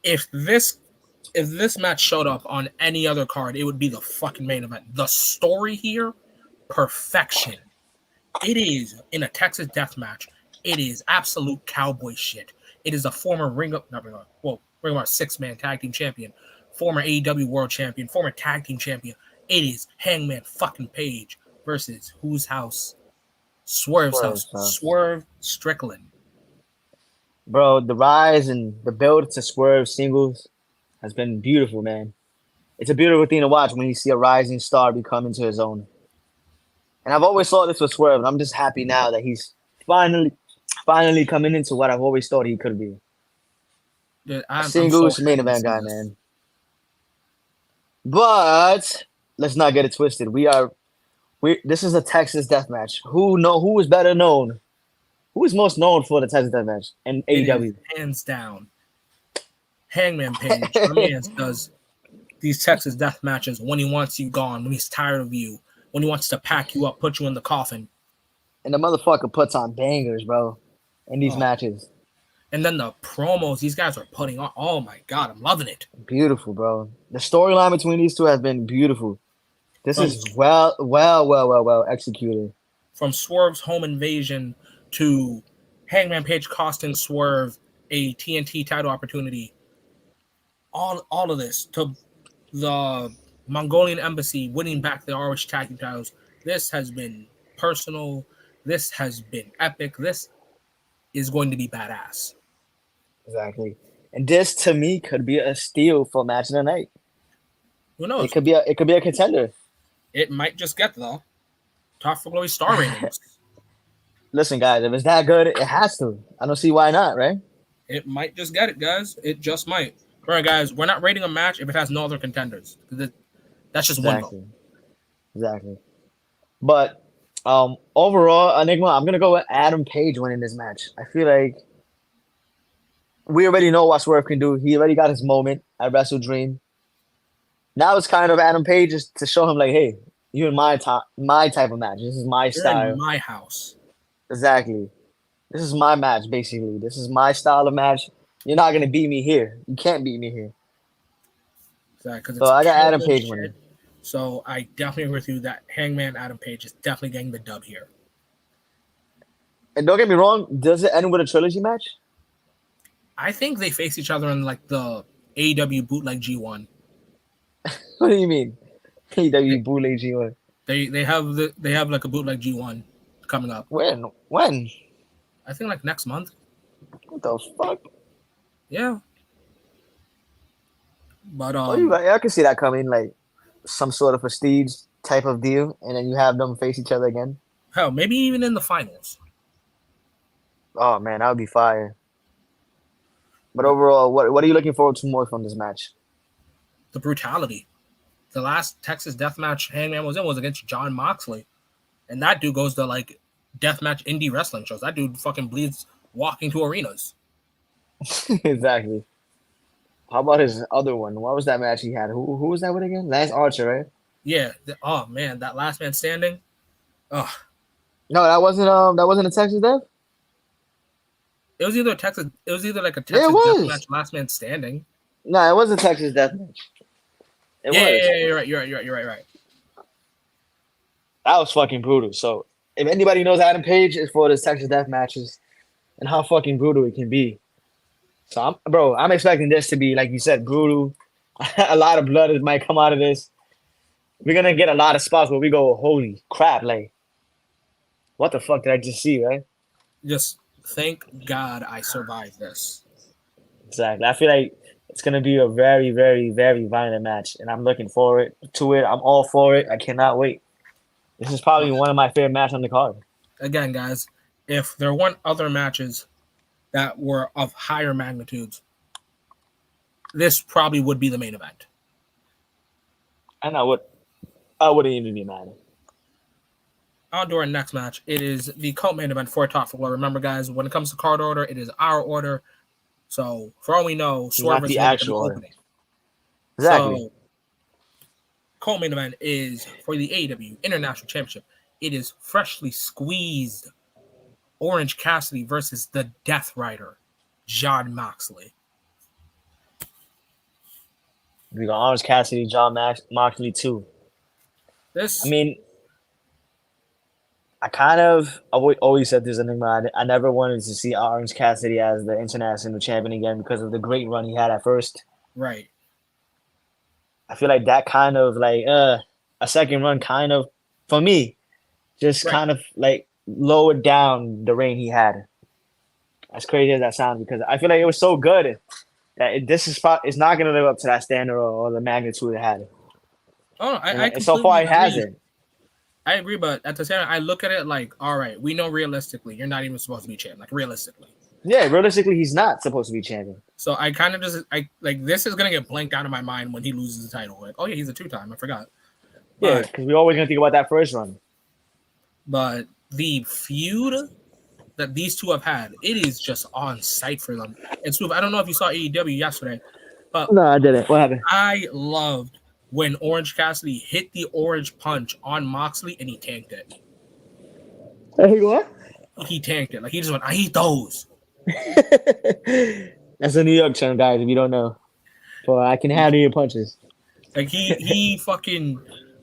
If this match showed up on any other card, it would be the fucking main event. The story here, perfection. It is in a Texas death match. It is absolute cowboy shit. It is a former Ring of Honor 6-man tag team champion, former AEW world champion, former tag team champion. It is Hangman fucking Page versus whose house? Swerve's house. Swerve Strickland. Bro, the rise and the build to Swerve singles has been beautiful, man. It's a beautiful thing to watch when you see a rising star become into his own. And I've always thought this was Swerve, and I'm just happy now that he's finally coming into what I've always thought he could be. Dude, Singles so main event guy, man. But let's not get it twisted. This is a Texas death match. Who is better known? Who is most known for the Texas death match in AEW? Hands down. Hangman Page. My man does these Texas death matches when he wants you gone, when he's tired of you, when he wants to pack you up, put you in the coffin. And the motherfucker puts on bangers, bro, in these matches. And then the promos these guys are putting on. Oh my God, I'm loving it. Beautiful, bro. The storyline between these two has been beautiful. This is well executed. From Swerve's home invasion to Hangman Page costing Swerve a TNT title opportunity. All of this to the Mongolian embassy winning back the ROH tag team titles. This has been personal. This has been epic. This is going to be badass. Exactly. And this to me could be a steal for match of the night. Who knows? It could be a contender. It might just get the Top for Glory star ratings. Listen, guys, if it's that good, it has to. I don't see why not, right? It might just get it, guys. It just might. All right, guys, we're not rating a match if it has no other contenders. That's just one vote. Exactly. Exactly. But overall, Enigma, I'm gonna go with Adam Page winning this match. I feel like we already know what Swerve can do. He already got his moment at Wrestle Dream. Now it's kind of Adam Page just to show him like, hey, you're in my type of match. This is my You're style. in my house. Exactly. This is my match, basically. This is my style of match. You're not gonna beat me here. You can't beat me here. Because So I got Adam Page winning. So I definitely agree with you that Hangman Adam Page is definitely getting the dub here. And don't get me wrong, does it end with a trilogy match? I think they face each other in like the AEW bootleg G1. What do you mean? AEW bootleg G1. They have like a bootleg G1 coming up. When? I think like next month. What the fuck? Yeah. But I can see that coming, like some sort of prestige type of deal, and then you have them face each other again. hell, maybe even in the finals. Oh man, that would be fire. But overall, what are you looking forward to more from this match? The brutality. The last Texas death match Hangman was in was against John Moxley. And that dude goes to like deathmatch indie wrestling shows. That dude fucking bleeds walking to arenas. Exactly. How about his other one? What was that match he had? Who was that with again? Lance Archer, right? Yeah. Oh man, that last man standing. Oh, No, that wasn't a Texas Death. it was either Texas. It was either like a Yeah, Texas it was. death match, last man standing. No, it was a Texas Death match. It Yeah, was. you're right. That was fucking brutal. So if anybody knows Adam Page, it's for the Texas Death matches and how fucking brutal it can be. So I'm expecting this to be, like you said, brutal. A lot of blood might come out of this. We're gonna get a lot of spots where we go, holy crap, like, what the fuck did I just see, right? Just thank God I survived this. Exactly. I feel like it's gonna be a very, very, very violent match, and I'm looking forward to it. I'm all for it. I cannot wait. This is probably one of my favorite matches on the card. Again, guys, if there weren't other matches that were of higher magnitudes, this probably would be the main event. And I wouldn't even be mad. On to our next match. It is the co-main event for Top Floor. Remember, guys, when it comes to card order, it is our order. So, for all we know, Swerve is the going to actual be order. opening. Exactly. So, co-main event is for the AEW International Championship. It is freshly squeezed Orange Cassidy versus the Death Rider, John Moxley. We got Orange Cassidy, Moxley too. This, I mean, I always said this, Enigma. I never wanted to see Orange Cassidy as the international champion again because of the great run he had at first. right. I feel like that kind of like a second run kind of, for me, just Right. kind of like lowered down the reign he had. As crazy as that sounds, because I feel like it was so good that it's not going to live up to that standard or the magnitude it had. Oh, And so far, it hasn't. I agree, but at the same time, I look at it like, all right, we know realistically, you're not even supposed to be champion. Like, realistically. Yeah, realistically, he's not supposed to be champion. So I kind of this is going to get blanked out of my mind when he loses the title. Like, oh, yeah, he's a two-time. I forgot. Yeah, because we're always going to think about that first run. But the feud that these two have had, it is just on site for them. And Swerve, I don't know if you saw AEW yesterday, but No, I didn't. What happened? I loved when Orange Cassidy hit the orange punch on Moxley and he tanked it. Hey, what? He tanked it. Like, he just went, I eat those. That's a New York term, guys, if you don't know. But I can handle your punches. Like, he fucking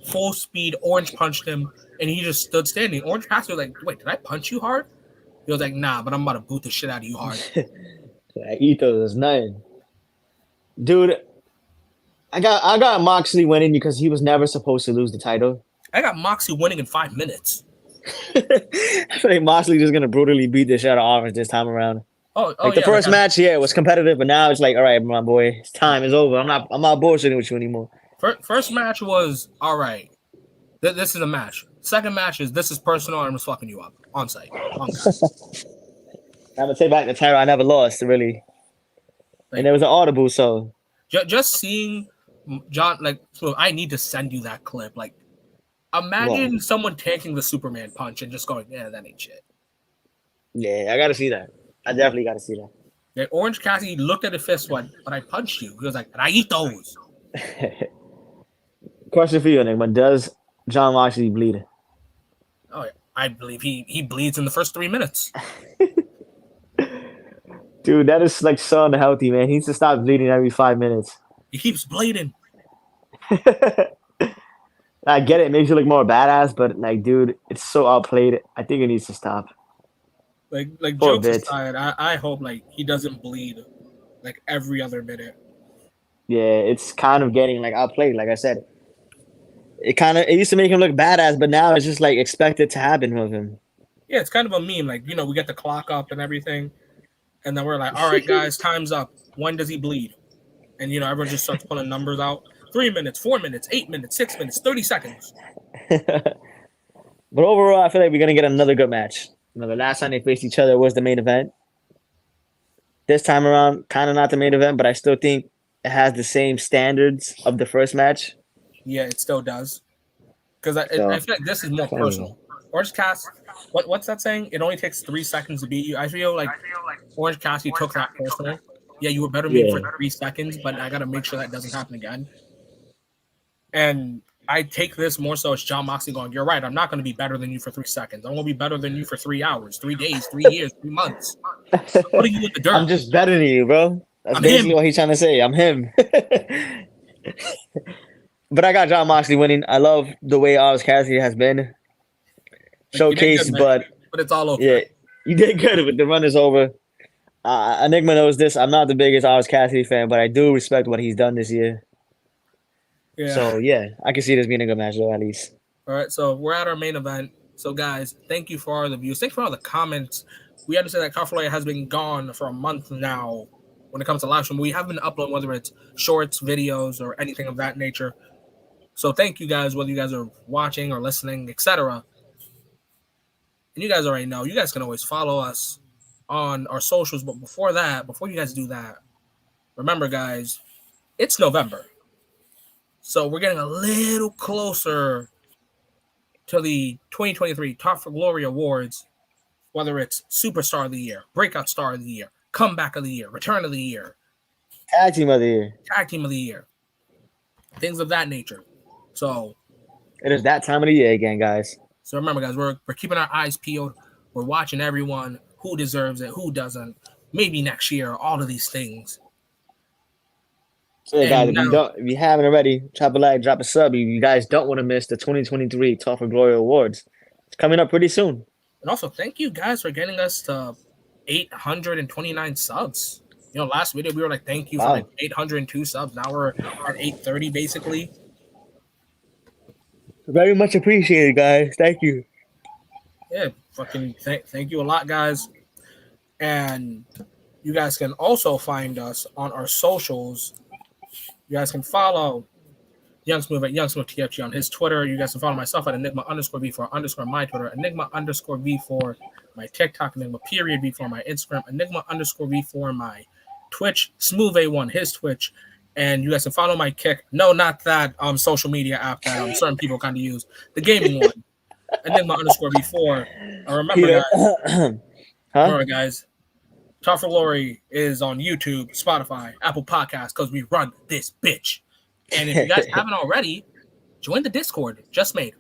full speed orange punched him and he just stood standing. Orange Cassidy was like, wait, did I punch you hard? He was like, nah, but I'm about to boot the shit out of you hard. Ethos is nothing. Dude, I got Moxley winning because he was never supposed to lose the title. I got Moxley winning in 5 minutes. I feel like Moxley just gonna brutally beat the shit out of Orange this time around. The first match, yeah, it was competitive, but now it's like, all right, my boy, it's time is over. I'm not bullshitting with you anymore. First match was all right. This is a match. Second match is this is personal. I'm just fucking you up on site. On guys. I'm gonna take back the title. I never lost, really, Like, and it was an audible. So just seeing John, like, so I need to send you that clip. Like, imagine what? someone taking the Superman punch and just going, "Yeah, that ain't shit." Yeah, I gotta see that. I definitely gotta see Like, Orange Cassidy looked at the fist, went, "But I punched you." He was like, "And I eat those." that. Question for you, Enigma: does John Moxley bleed? Oh yeah, I believe he bleeds in the first 3 minutes. Dude, that is like so unhealthy, man. He needs to stop bleeding every 5 minutes. He keeps bleeding. I get it, makes you look more badass, but like, dude, it's so outplayed. I think it needs to stop. Like For a jokes bit. aside, I hope like he doesn't bleed like every other minute. Yeah, it's kind of getting like outplayed. Like I said, it used to make him look badass, but now it's just like expected to happen with him. Yeah, it's kind of a meme. Like, we get the clock up and everything, and then we're like, all right, guys, time's up. When does he bleed? And everyone just starts pulling numbers out. 3 minutes, 4 minutes, 8 minutes, 6 minutes, 30 seconds. But overall, I feel like we're gonna get another good match. The last time they faced each other was the main event. This time around, kind of not the main event, but I still think it has the same standards of the first match. Yeah, it still does. Because I So, feel like this is more there we personal. Orange Cass, what's that saying? It only takes 3 seconds to beat you. I feel like Orange Cassidy took that personal. Yeah, you were better than me for 3 seconds, but I got to make sure that doesn't happen again. And I take this more so as John Moxley going, you're right, I'm not going to be better than you for 3 seconds. I'm going to be better than you for 3 hours, 3 days, 3 years, 3 months. What are you in the dirt? I'm just better than you, bro. That's I'm basically him. what he's trying to say. I'm him. But I got John Moxley winning. I love the way Oz Cassidy has been Like, you did showcased, good, man, but it's all okay. yeah, you did good. But the run is over. Enigma knows this. I'm not the biggest Oz Cassidy fan, but I do respect what he's done this year. Yeah. So yeah, I can see this being a good match though, at least. All right, so we're at our main event. So guys, thank you for all the views. Thanks for all the comments. We understand that Kafaloya has been gone for a month now when it comes to live stream. We haven't uploaded whether it's shorts, videos, or anything of that nature. So thank you guys, whether you guys are watching or listening, etc. And you guys already know, you guys can always follow us on our socials. But before you guys do that, remember, guys, it's November. So we're getting a little closer to the 2023 Top for Glory Awards, whether it's Superstar of the Year, Breakout Star of the Year, Comeback of the Year, Return of the Year, Tag team of the year. Tag Team of the Year, things of that nature. So It is that time of the year again, guys. So remember, guys, we're keeping our eyes peeled. We're watching everyone, who deserves it, who doesn't. Maybe next year, all of these things. So yeah, guys, And if you haven't already, drop a like, drop a sub. You guys don't want to miss the 2023 Top for Glory Awards. It's coming up pretty soon. And also, thank you guys for getting us to 829 subs. Last video we were like, thank you for like 802 subs. Now we're at 830 basically. Very much appreciated, guys. Thank you. Yeah, fucking thank you a lot, guys. And you guys can also find us on our socials. You guys can follow Young Smooth at Young Smooth TFG on his Twitter. You guys can follow myself at Enigma_V4_ my Twitter, Enigma_V4 my TikTok, Enigma_V4 my Instagram, Enigma_V4 my Twitch, Smooth A1 his Twitch, and you guys can follow my Kick. No, not that social media app that certain people kind of use, the gaming one, Enigma_V4. Remember, guys. Remember, guys. Top for Glory is on YouTube, Spotify, Apple Podcasts, because we run this bitch. And if you guys haven't already, join the Discord. Just made.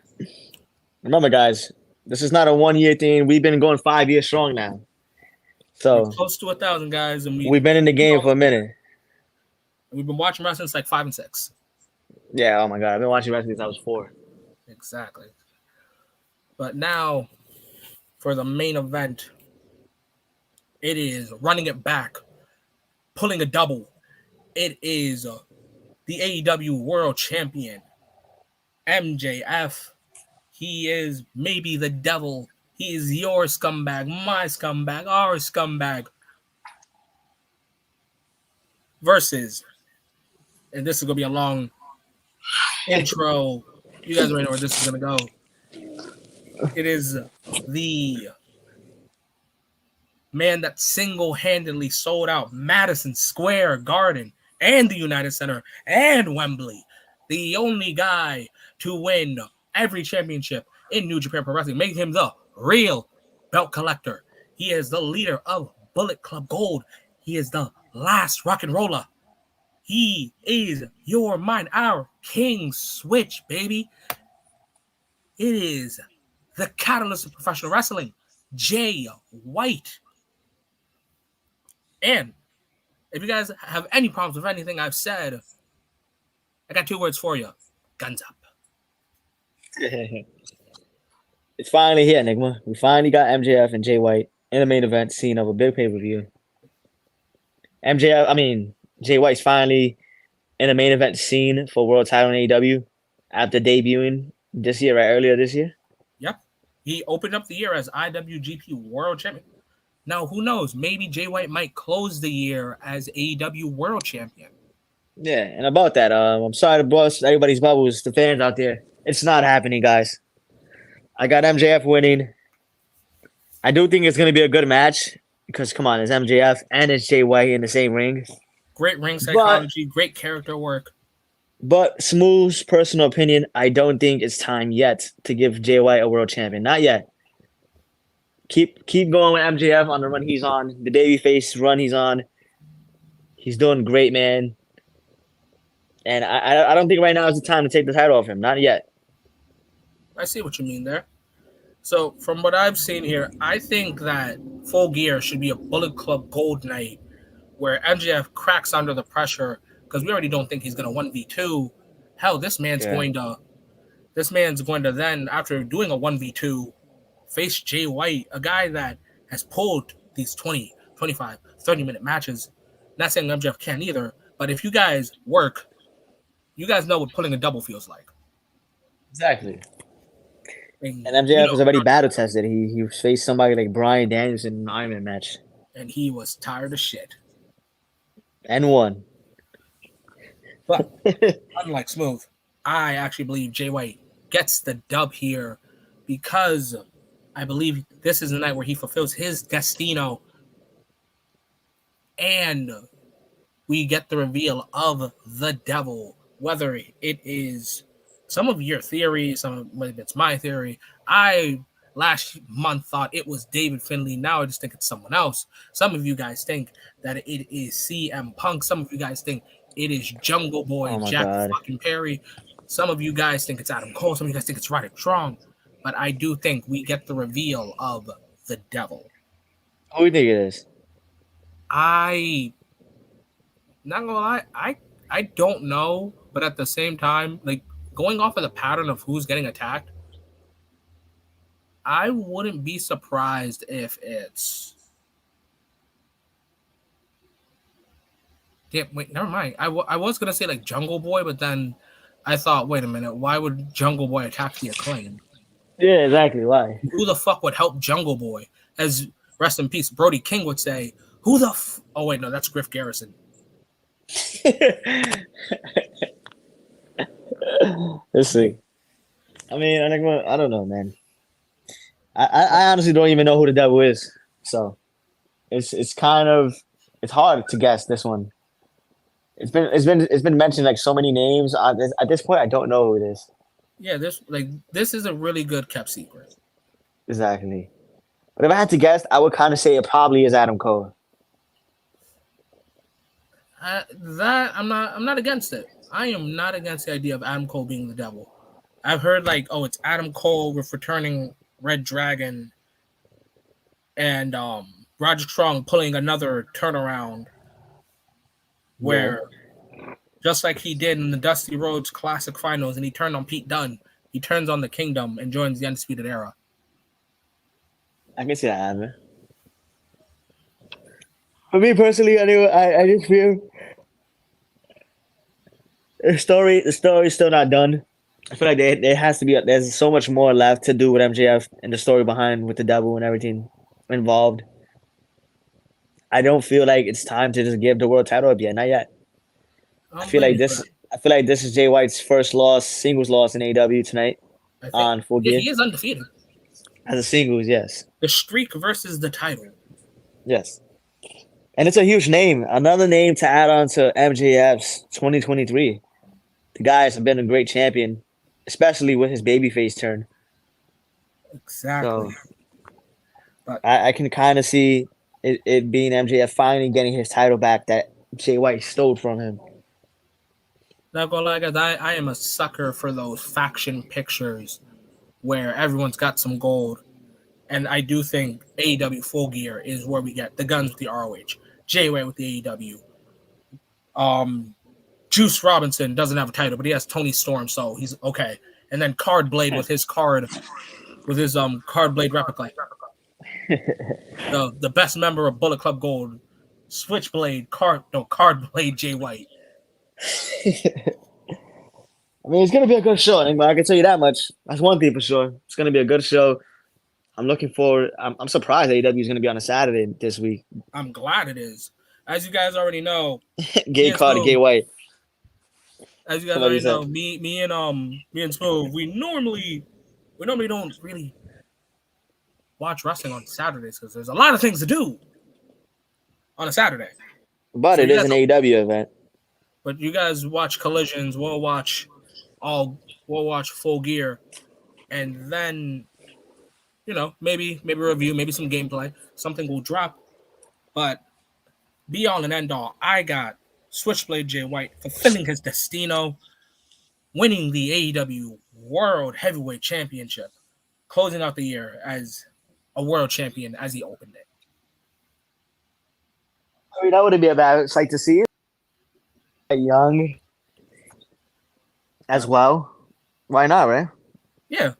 Remember, guys, this is not a 1 year thing. We've been going 5 years strong now. So we're close to 1,000 guys, and we've been in the game for a minute. We've been watching wrestling since like 5 and 6. Yeah, oh my god, I've been watching wrestling since I was 4. Exactly. But now, for the main event, it is running it back, pulling a double. It is the AEW World Champion, MJF. He is maybe the devil. He is your scumbag, my scumbag, our scumbag. Versus, and this is going to be a long intro. You guys already know where this is going to go. It is the man that single-handedly sold out Madison Square Garden and the United Center and Wembley. The only guy to win every championship in New Japan Pro Wrestling, making him the real belt collector. He is the leader of Bullet Club Gold. He is the last rock and roller. He is your mind, our King Switch, baby. It is the catalyst of professional wrestling, Jay White. And if you guys have any problems with anything I've said, I got 2 words for you. Guns up. It's finally here, Enigma. We finally got MJF and Jay White in the main event scene of a big pay-per-view. Jay White's finally in the main event scene for world title in AEW after debuting this year, right? Earlier this year. Yep. He opened up the year as IWGP World Champion. Now, who knows? Maybe Jay White might close the year as AEW World Champion. Yeah, and about that, I'm sorry to bust everybody's bubbles, the fans out there. It's not happening, guys. I got MJF winning. I do think it's going to be a good match because, come on, it's MJF and it's Jay White in the same ring. Great ring psychology, great character work. But Smooth's personal opinion, I don't think it's time yet to give Jay White a world champion. Not yet. Keep going with MJF on the run he's on, the babyface run he's on. He's doing great, man. And I don't think right now is the time to take the title off him. Not yet. I see what you mean there. So, from what I've seen here, I think that Full Gear should be a Bullet Club Gold night where MJF cracks under the pressure because we already don't think he's going to 1v2. Hell, this man's going to then, after doing a 1v2, face Jay White, a guy that has pulled these 20, 25, 30-minute matches. Not saying MJF can't either, but if you guys work, you guys know what pulling a double feels like. Exactly. And MJF was already battle tested. He faced somebody like Bryan Danielson in an Iron Man match. And he was tired of shit. And won. But unlike Smooth, I actually believe Jay White gets the dub here because I believe this is the night where he fulfills his destino. And we get the reveal of the devil. Whether it is some of your theory, some of it's my theory. I last month thought it was David Finlay. Now I just think it's someone else. Some of you guys think that it is CM Punk. Some of you guys think it is Jungle Boy, Jack fucking Perry. Some of you guys think it's Adam Cole. Some of you guys think it's Roderick Strong. But I do think we get the reveal of the devil. Who do you think it is? Not gonna lie, I don't know, but at the same time, like going off of the pattern of who's getting attacked, I wouldn't be surprised if it's. Yeah, wait, never mind. I was gonna say like Jungle Boy, but then I thought, wait a minute, why would Jungle Boy attack the Acclaim? Yeah, exactly. Why? Who the fuck would help Jungle Boy? As rest in peace, Brody King would say, "Who the oh wait, no, that's Griff Garrison." Let's see. I mean, I don't know, man. I honestly don't even know who the devil is. So it's hard to guess this one. It's been mentioned like so many names. At this point, I don't know who it is. Yeah, this is a really good kept secret. Exactly. But if I had to guess, I would kind of say it probably is Adam Cole. That I'm not against it. I am not against the idea of Adam Cole being the devil. I've heard like, oh, it's Adam Cole with returning Red Dragon and Roger Strong pulling another turnaround where just like he did in the Dusty Rhodes Classic Finals and he turned on Pete Dunne, he turns on the Kingdom and joins the Undisputed Era. I can see that happening. For me personally, I just feel the story's still not done. I feel like there has to be there's so much more left to do with MJF and the story behind with the devil and everything involved. I don't feel like it's time to just give the world title up yet. Not yet. I feel like this is Jay White's first singles loss in AEW tonight on Full Gear. He is undefeated. As a singles, yes. The streak versus the title. Yes. And it's a huge name. Another name to add on to MJF's 2023. The guy has been a great champion, especially with his babyface turn. Exactly. So I can kind of see it being MJF finally getting his title back that Jay White stole from him. Not gonna lie, guys, I am a sucker for those faction pictures where everyone's got some gold. And I do think AEW Full Gear is where we get the Guns with the ROH, Jay White with the AEW. Juice Robinson doesn't have a title, but he has Tony Storm, so he's okay. And then Card Blade with his Card Blade replica. The best member of Bullet Club Gold, Switchblade, Card Blade Jay White. I mean, it's gonna be a good show. I can tell you that much. That's one thing for sure. It's gonna be a good show. I'm looking forward. I'm surprised AEW is gonna be on a Saturday this week. I'm glad it is. As you guys already know, Gay Card, Gay White. As you guys already know, me and Smooth, we normally don't really watch wrestling on Saturdays because there's a lot of things to do on a Saturday. But so it is an AEW event. But you guys watch Collisions. We'll watch Full Gear, and then maybe review, maybe some gameplay. Something will drop. But be all and end all, I got Switchblade Jay White fulfilling his destino, winning the AEW World Heavyweight Championship, closing out the year as a world champion as he opened it. I mean, that wouldn't be a bad sight to see. Young as well. Why not, right? Yeah.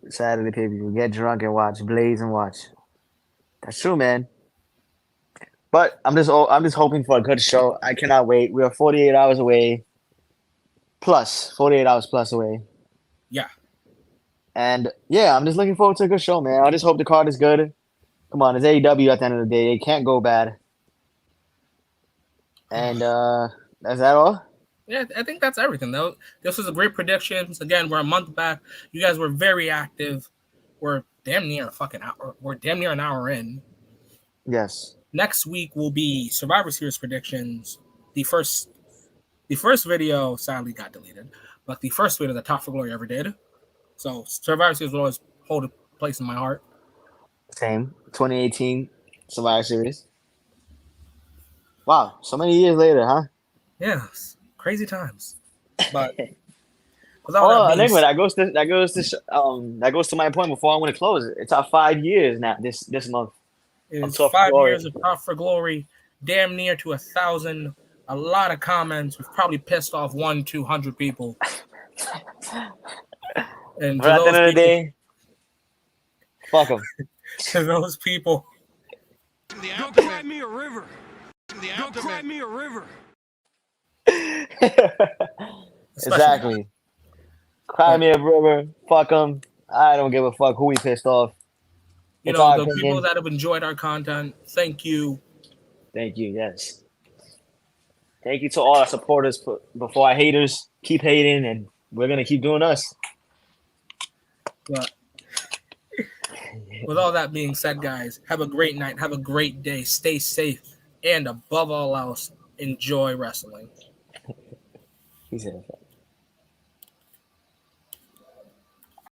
Saturday pay-per-view. Get drunk and watch. Blaze and watch. That's true, man. But I'm just hoping for a good show. I cannot wait. We are 48 hours away. 48 hours plus away. Yeah. And yeah, I'm just looking forward to a good show, man. I just hope the card is good. Come on, it's AEW at the end of the day. It can't go bad. And is that all? Yeah, I think that's everything, though. This was a great predictions. Again, we're a month back. You guys were very active. We're damn near a fucking hour. We're damn near an hour in. Yes. Next week will be Survivor Series predictions. The first video sadly got deleted, but the first video that Top for Glory ever did. So Survivor Series will always hold a place in my heart. Same. 2018 Survivor Series. Wow, so many years later, huh? Yeah, crazy times. But anyway, that goes to my point before I want to close it. It's our 5 years now. This month. It's 5 years of Top for Glory, damn near to 1,000. A lot of comments. We've probably pissed off 100-200 people. And at the end of the day, fuck them. To those people, go cry me a river. Go cry me a river. Exactly. Cry me a river. Fuck them. I don't give a fuck who we pissed off. The people that have enjoyed our content, thank you. Thank you, yes. Thank you to all our supporters before our haters. Keep hating, and we're going to keep doing us. But with all that being said, guys, have a great night. Have a great day. Stay safe. And above all else, enjoy wrestling. He said that.